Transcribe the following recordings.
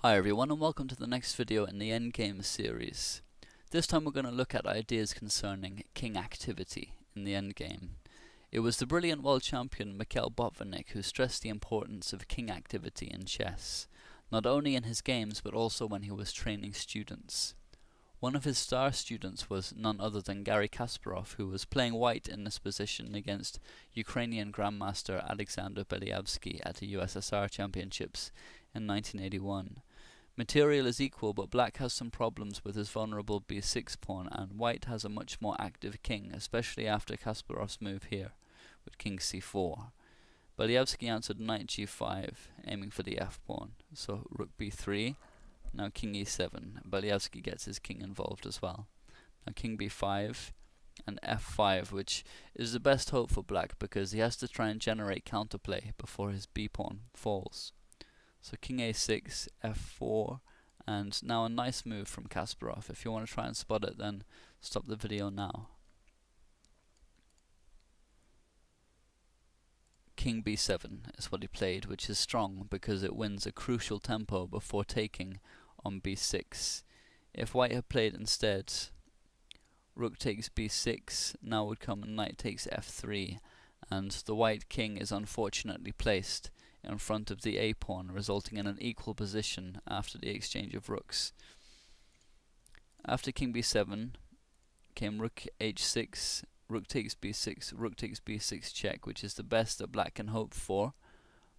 Hi everyone, and welcome to the next video in the Endgame series. This time we're going to look at ideas concerning king activity in the Endgame. It was the brilliant world champion Mikhail Botvinnik who stressed the importance of king activity in chess, not only in his games but also when he was training students. One of his star students was none other than Garry Kasparov, who was playing white in this position against Ukrainian Grandmaster Alexander Belyavsky at the USSR Championships in 1981. Material is equal, but black has some problems with his vulnerable b6 pawn, and white has a much more active king, especially after Kasparov's move here, with king c4. Belyavsky answered knight g5, aiming for the f pawn, so rook b3, now king e7. Belyavsky gets his king involved as well. Now king b5 and f5, which is the best hope for black because he has to try and generate counterplay before his b pawn falls. So king a6, f4, and now a nice move from Kasparov. If you want to try and spot it, then stop the video now. King b7 is what he played, which is strong because it wins a crucial tempo before taking on b6. If white had played instead rook takes b6, now would come knight takes f3, and the white king is unfortunately placed in front of the a pawn, resulting in an equal position after the exchange of rooks. After king b7 came rook h6, rook takes b6, rook takes b6 check, which is the best that black can hope for.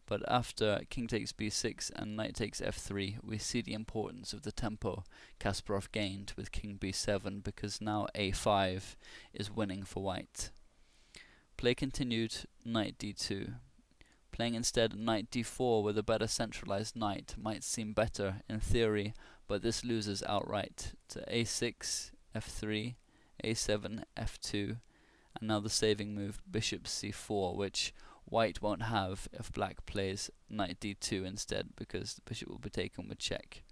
But after king takes b6 and knight takes f3, we see the importance of the tempo Kasparov gained with king b7, because now a5 is winning for white. Play continued, knight d2. Playing instead knight d4 with a better centralized knight might seem better in theory, but this loses outright to a6, f3, a7, f2, and now the saving move bishop c4, which white won't have if black plays knight d2 instead, because the bishop will be taken with check.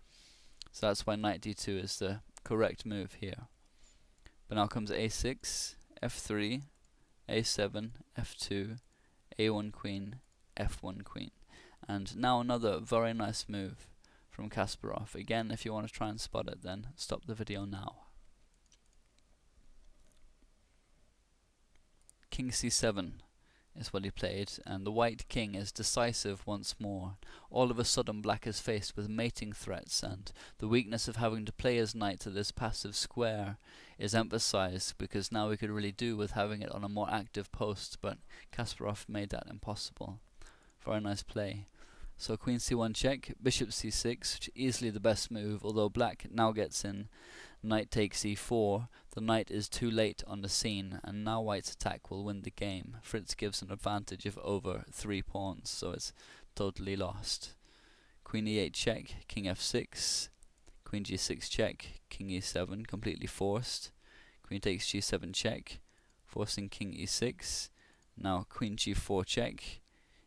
So that's why knight d2 is the correct move here. But now comes a6, f3, a7, f2, a1 queen, f1 queen, and now another very nice move from Kasparov. Again, if you want to try and spot it, then stop the video now. King c7 is what he played, and the white king is decisive once more. All of a sudden black is faced with mating threats, and the weakness of having to play his knight to this passive square is emphasized, because now we could really do with having it on a more active post, but Kasparov made that impossible. Very nice play. So queen c1 check, bishop c6, which is easily the best move, although black now gets in knight takes e4. The knight is too late on the scene, and now white's attack will win the game. Fritz gives an advantage of over 3 pawns, so it's totally lost. Queen e8 check, king f6, queen g6 check, king e7, completely forced. Queen takes g7 check, forcing king e6. Now queen g4 check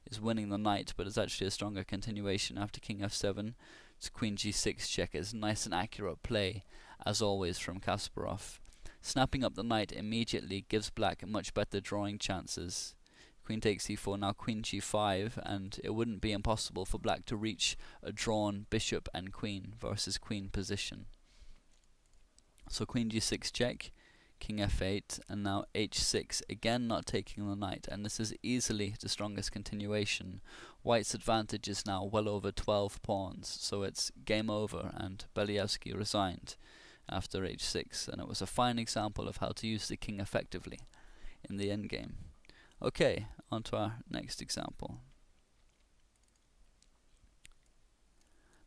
is winning the knight, but it's actually a stronger continuation after king f7. It's queen g6 check. It's nice and accurate play, as always, from Kasparov. Snapping up the knight immediately gives black much better drawing chances. Queen takes e4, now queen g5, and it wouldn't be impossible for black to reach a drawn bishop and queen versus queen position. So queen g6 check, king f8, and now h6, again not taking the knight, and this is easily the strongest continuation. White's advantage is now well over 12 pawns, so it's game over, and Belyavsky resigned after h6, and it was a fine example of how to use the king effectively in the endgame. Okay, on to our next example.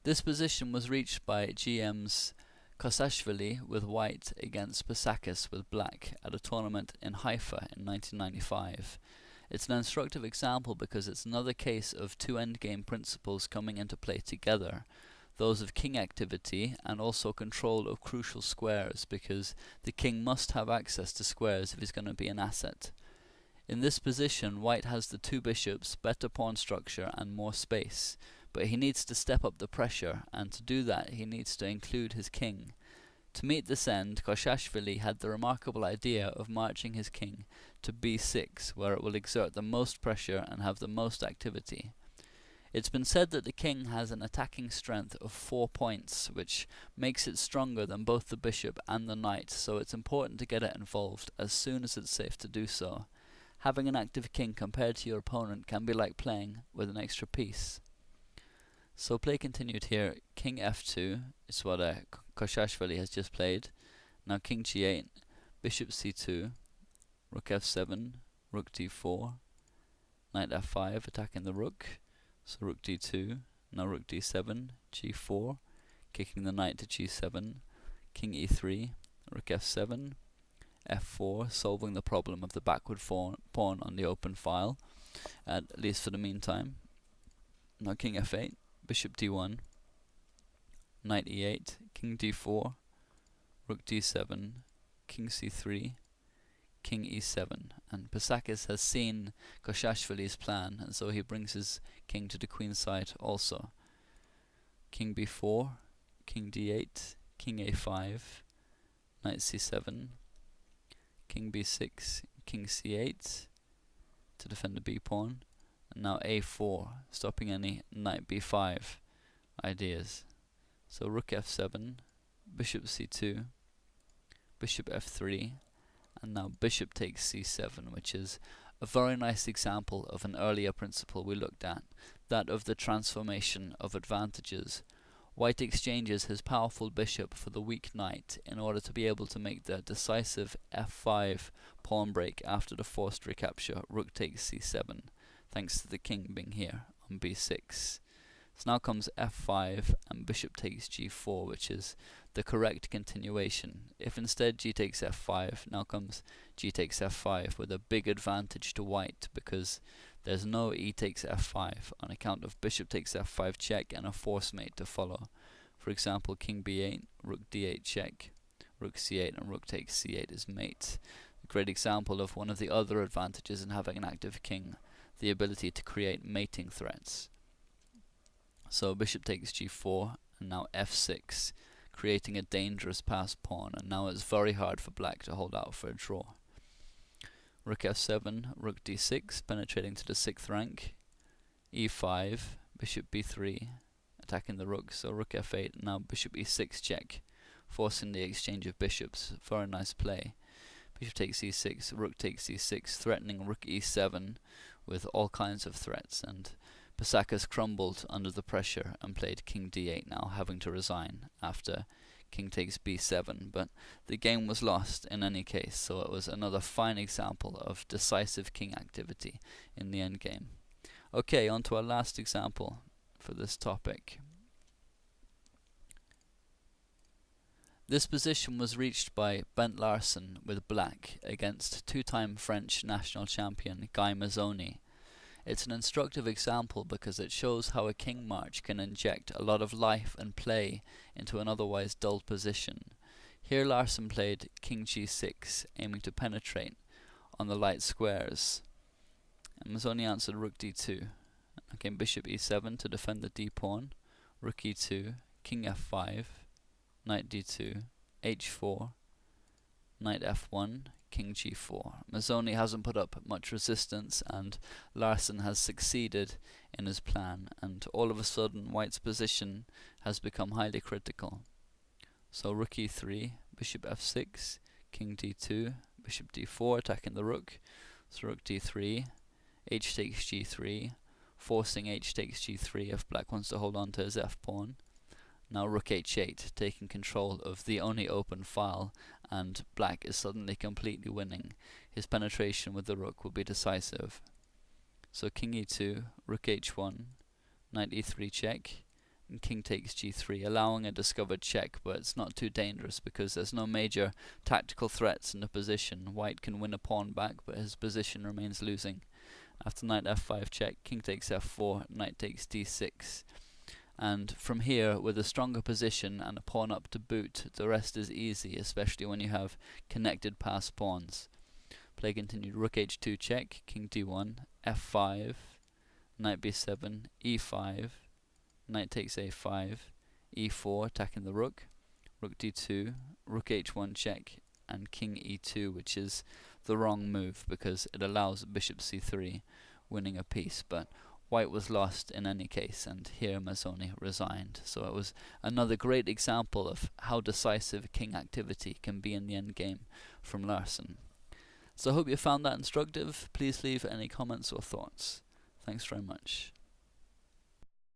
This position was reached by GM's Kosashvili with white against Pasakis with black at a tournament in Haifa in 1995. It's an instructive example because it's another case of two endgame principles coming into play together, those of king activity and also control of crucial squares, because the king must have access to squares if he's going to be an asset. In this position, white has the two bishops, better pawn structure and more space, but he needs to step up the pressure, and to do that he needs to include his king. To meet this end, Kosashvili had the remarkable idea of marching his king to b6, where it will exert the most pressure and have the most activity. It's been said that the king has an attacking strength of 4 points, which makes it stronger than both the bishop and the knight, so it's important to get it involved as soon as it's safe to do so. Having an active king compared to your opponent can be like playing with an extra piece. So play continued here. King f2 is what Koshashvili has just played. Now king g8, bishop c2, rook f7, rook d4, knight f5 attacking the rook, so rook d2, now rook d7, g4, kicking the knight to g7, king e3, rook f7, f4, solving the problem of the backward pawn on the open file, at least for the meantime. Now king f8, bishop d1, knight e8, king d4, rook d7, king c3, king e7, and Pasakis has seen Koshashvili's plan, and so he brings his king to the queen side also. King b4, king d8, king a5, knight c7, king b6, king c8 to defend the b pawn, and now a4, stopping any knight b5 ideas. So rook f7, bishop c2, bishop f3, and now bishop takes c7, which is a very nice example of an earlier principle we looked at, that of the transformation of advantages. White exchanges his powerful bishop for the weak knight in order to be able to make the decisive f5 pawn break after the forced recapture rook takes c7, thanks to the king being here on b6. So now comes f5 and bishop takes g4, which is the correct continuation. If instead g takes f5, now comes g takes f5 with a big advantage to white, because there's no e takes f5 on account of bishop takes f5 check and a force mate to follow. For example, king b8, rook d8 check, rook c8, and rook takes c8 is mate. A great example of one of the other advantages in having an active king, the ability to create mating threats. So bishop takes g4, and now f6, creating a dangerous passed pawn, and now it's very hard for black to hold out for a draw. Rook f7, rook d6, penetrating to the 6th rank, e5, bishop b3, attacking the rook, so rook f8, now bishop e6 check, forcing the exchange of bishops. Very nice play. Bishop takes e6, rook takes e6, threatening rook e7 with all kinds of threats, and Pasakis crumbled under the pressure and played king d8 now, having to resign after king takes b7, but the game was lost in any case, so it was another fine example of decisive king activity in the endgame. Okay, on to our last example for this topic. This position was reached by Bent Larsen with black against two-time French national champion Guy Mazzoni. It's an instructive example because it shows how a king march can inject a lot of life and play into an otherwise dull position. Here Larsen played king g6, aiming to penetrate on the light squares, and Mazzoni answered rook d2. Okay, bishop e7 to defend the d pawn, rook e2, king f5, knight d2, h4, knight f1, king g4. Mazzoni hasn't put up much resistance, and Larsen has succeeded in his plan, and all of a sudden white's position has become highly critical. So rook e3, bishop f6, king d2, bishop d4, attacking the rook, so rook d3, h takes g3, forcing h takes g3 if black wants to hold on to his f-pawn. Now rook h8, taking control of the only open file, and black is suddenly completely winning. His penetration with the rook will be decisive. So king e2, rook h1, knight e3 check, and king takes g3, allowing a discovered check, but it's not too dangerous because there's no major tactical threats in the position. White can win a pawn back, but his position remains losing. After knight f5 check, king takes f4, knight takes d6. And from here, with a stronger position and a pawn up to boot, the rest is easy, especially when you have connected passed pawns. Play continued, rook h2 check, king d1, f5, knight b7, e5, knight takes a5, e4, attacking the rook, rook d2, rook h1 check, and king e2, which is the wrong move because it allows bishop c3, winning a piece, but white was lost in any case, and here Mazzoni resigned. So it was another great example of how decisive king activity can be in the endgame from Larsen. So I hope you found that instructive. Please leave any comments or thoughts. Thanks very much.